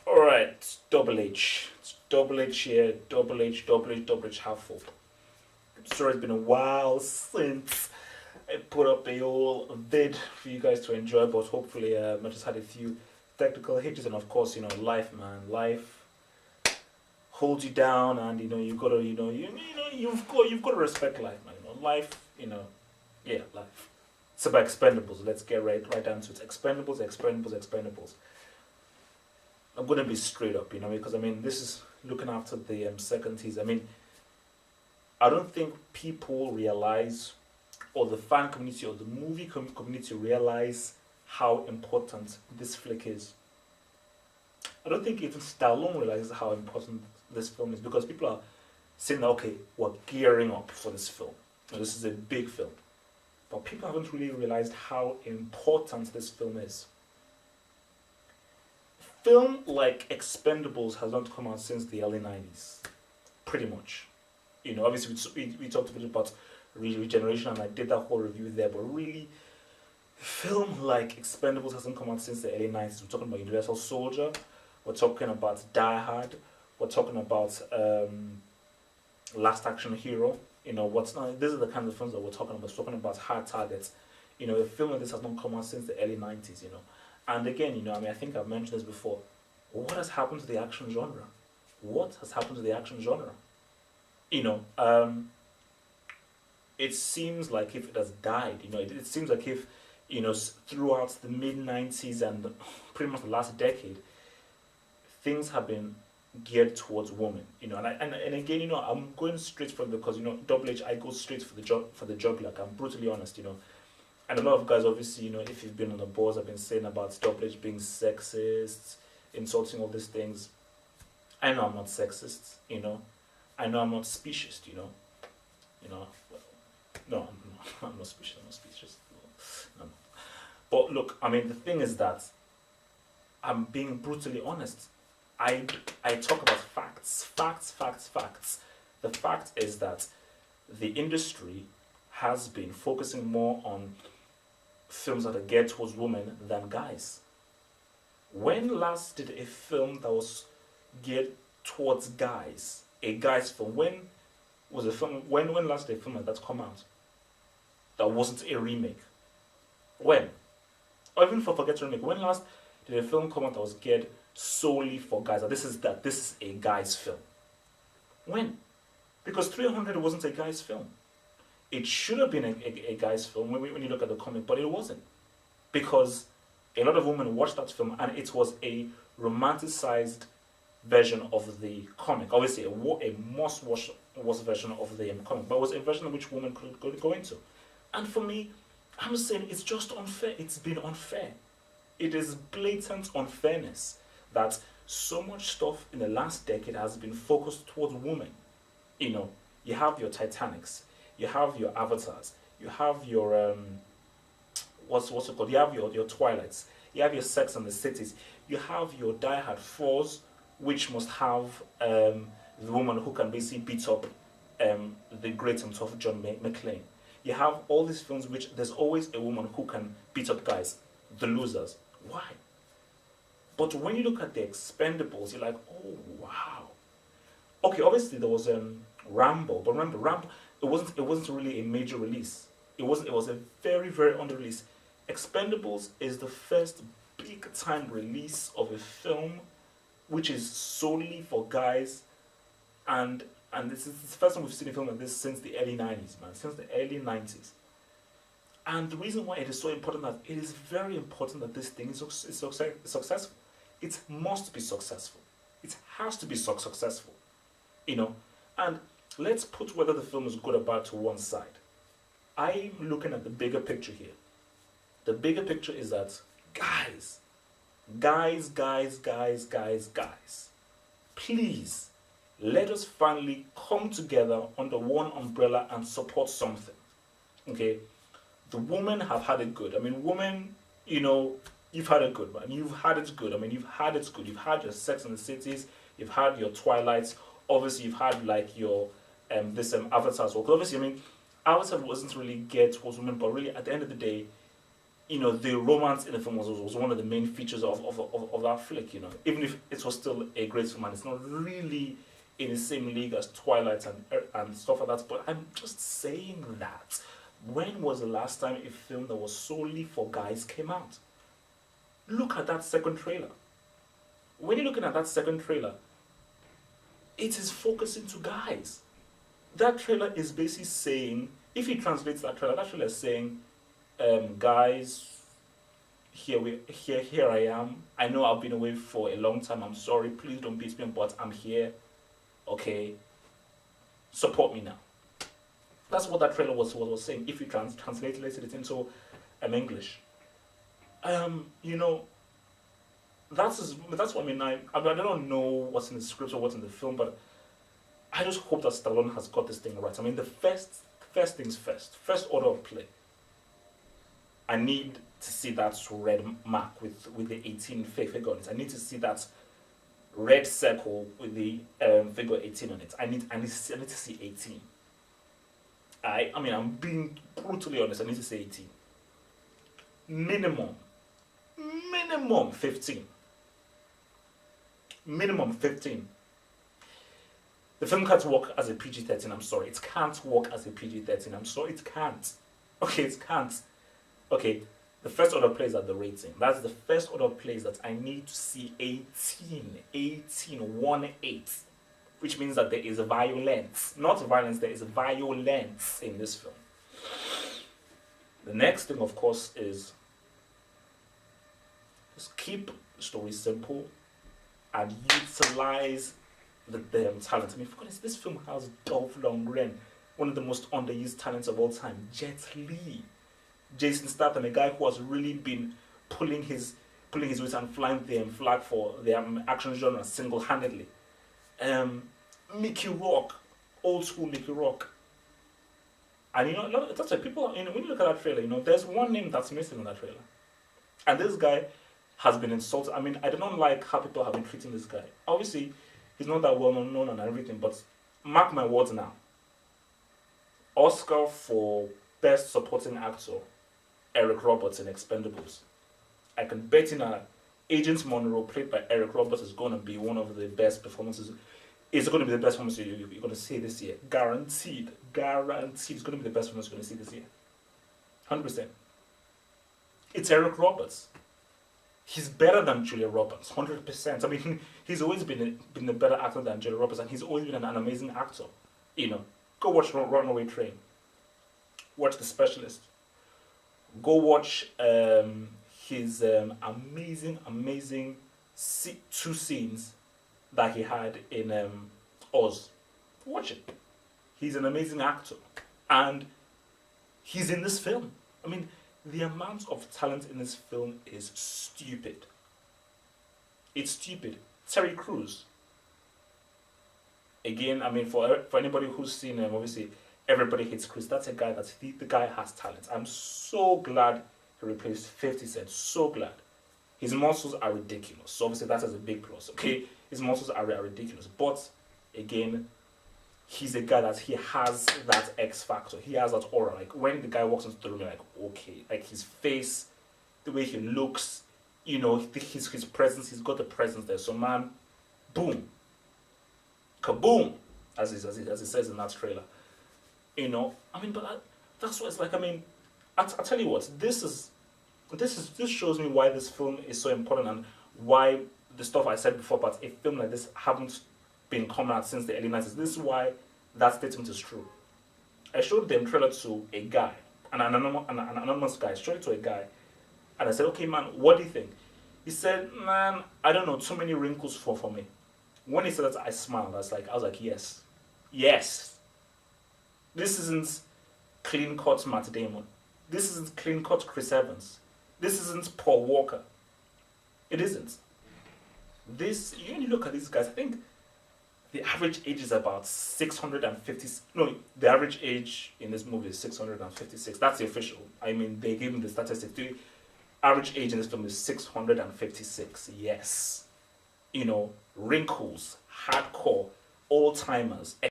Alright, it's Double H. It's Double H here. Double H, Double H, Double H, half full. I'm sorry it's been a while since I put up a whole vid for you guys to enjoy, but hopefully I just had a few technical hitches, and of course, life, man. Life holds you down, and you've got to, you've got to respect life, man. Life, yeah, life. It's about Expendables. Let's get right down to it. Expendables, Expendables, Expendables. I'm going to be straight up, because this is looking after the second teaser. I don't think people realize, or the fan community, or the movie community realize how important this flick is. I don't think even Stallone realizes how important this film is, because people are saying, okay, we're gearing up for this film. Now, this is a big film. But people haven't really realized how important this film is. Film like Expendables has not come out since the early 90s, pretty much. Obviously we talked a bit about regeneration, and I did that whole review there, but really, film like Expendables hasn't come out since the early 90s. We're talking about Universal Soldier, we're talking about Die Hard, we're talking about Last Action Hero. These are the kinds of films that we're talking about. We're talking about Hard Targets. A film like this has not come out since the early 90s, And again, I think I've mentioned this before. What has happened to the action genre? What has happened to the action genre? It seems like if it has died. It seems like if, throughout the mid-90s and pretty much the last decade, things have been geared towards women. And again, I'm going straight for it because, Double H, I go straight for the jugular. I'm brutally honest, And a lot of guys, obviously, if you've been on the boards, have been saying about Double H being sexist, insulting all these things. I know I'm not sexist, I know I'm not specious, well, no, I'm not specious, I'm not specious. No. But look, the thing is that I'm being brutally honest. I talk about facts. The fact is that the industry has been focusing more on films that are geared towards women than guys. When last did a film that was geared towards guys, a guy's film, when last did a film like that come out that wasn't a remake? When? Or even forget remake, when last did a film come out that was geared solely for guys? This is a guy's film. When? Because 300 wasn't a guy's film. It should have been a guy's film when you look at the comic, but it wasn't. Because a lot of women watched that film, and it was a romanticized version of the comic. Obviously, a must-watch version of the comic, but it was a version which women could go into. And for me, I'm saying it's just unfair. It's been unfair. It is blatant unfairness that so much stuff in the last decade has been focused towards women. You have your Titanics, you have your Avatars, you have your what's it called? You have your Twilights, you have your Sex and the Cities, you have your Die Hard 4s, which must have the woman who can basically beat up the great and tough John McClane. You have all these films which there's always a woman who can beat up guys, the losers. Why? But when you look at the Expendables, you're like, oh wow. Okay, obviously there was Rambo, but remember, Rambo, it wasn't really a major release. It was a very, very under release. Expendables is the first big time release of a film which is solely for guys, and this is the first time we've seen a film like this since the early 90s, man. Since the early 90s. And the reason why it is so important, that it is very important that this thing is successful. It must be successful. It has to be successful. And let's put whether the film is good or bad to one side. I'm looking at the bigger picture here. The bigger picture is that, guys, please, let us finally come together under one umbrella and support something. Okay? The women have had it good. Women, you've had it good, man. You've had it good. You've had it good. You've had your Sex and the Cities. You've had your Twilights. Obviously, you've had like your Avatar as well. Obviously, Avatar wasn't really geared towards women, but really at the end of the day, the romance in the film was one of the main features of that flick, even if it was still a great film and it's not really in the same league as Twilight and stuff like that. But I'm just saying that. When was the last time a film that was solely for guys came out? Look at that second trailer. When you're looking at that second trailer, it is focusing to guys. That trailer is basically saying, if you translate that trailer is saying, guys, here I am. I know I've been away for a long time. I'm sorry. Please don't beat me, but I'm here. Okay, support me now. That's what that trailer was saying. If you translated it into English, that's what I mean. I don't know what's in the script or what's in the film, but I just hope that Stallone has got this thing right. I mean, the first things first. First order of play. I need to see that red mark with the 18 figure on it. I need to see that red circle with the figure 18 on it. I need to see 18. I mean, I'm being brutally honest. I need to say 18. Minimum 15. Minimum 15. The film can't work as a PG-13. I'm sorry. It can't work as a PG-13. I'm sorry. It can't. Okay, it can't. Okay, the first order plays at the rating. That's the first order plays that I need to see 18, which means that there is violence. Not violence, there is violence in this film. The next thing, of course, is just keep the story simple and utilize the talent. I mean, for goodness, this film has Dolph Lundgren, one of the most underused talents of all time, Jet Li, Jason Statham, a guy who has really been pulling his weight and flying the flag for the action genre single-handedly. Mickey Rourke, old school Mickey Rourke. And that's why people, when you look at that trailer, there's one name that's missing in that trailer. And this guy has been insulted. I mean, I don't like how people have been treating this guy. Obviously, he's not that well known and everything, but mark my words now. Oscar for Best Supporting Actor, Eric Roberts in Expendables. I can bet in Agent Monroe, played by Eric Roberts, is going to be one of the best performances. It's going to be the best performance you're going to see this year. Guaranteed. It's going to be the best performance you're going to see this year. 100%. It's Eric Roberts. He's better than Julia Roberts, 100%. I mean, he's always been a better actor than Julia Roberts, and he's always been an amazing actor. Go watch Runaway Train. Watch The Specialist. Go watch his amazing 2 scenes that he had in Oz. Watch it. He's an amazing actor, and he's in this film. I mean, the amount of talent in this film is stupid. It's stupid. Terry Crews. Again, I mean, for anybody who's seen him, obviously, Everybody Hates Chris. That's a guy the guy has talent. I'm so glad he replaced 50 Cent. So glad. His muscles are ridiculous. So obviously that is a big plus. Okay, his muscles are ridiculous. But again, he's a guy that he has that X factor. He has that aura. Like when the guy walks into the room, you're like, okay, like his face, the way he looks, his presence. He's got the presence there. So man, boom, kaboom, as he says in that trailer. I mean, but that's what it's like. I mean, I tell you what, this shows me why this film is so important and why the stuff I said before about a film like this haven't been coming out since the early 90s. This is why that statement is true. I showed them trailer to a guy, an anonymous guy. I showed it to a guy, and I said, "Okay, man, what do you think?" He said, "Man, I don't know, too many wrinkles for me." When he said that, I smiled. I was like, yes. This isn't clean-cut Matt Damon. This isn't clean-cut Chris Evans. This isn't Paul Walker. It isn't. When you look at these guys, I think the average age is about 650. No, the average age in this movie is 656. That's the official. I mean, they gave me the statistics. The average age in this film is 656. Yes. Wrinkles, hardcore, old-timers.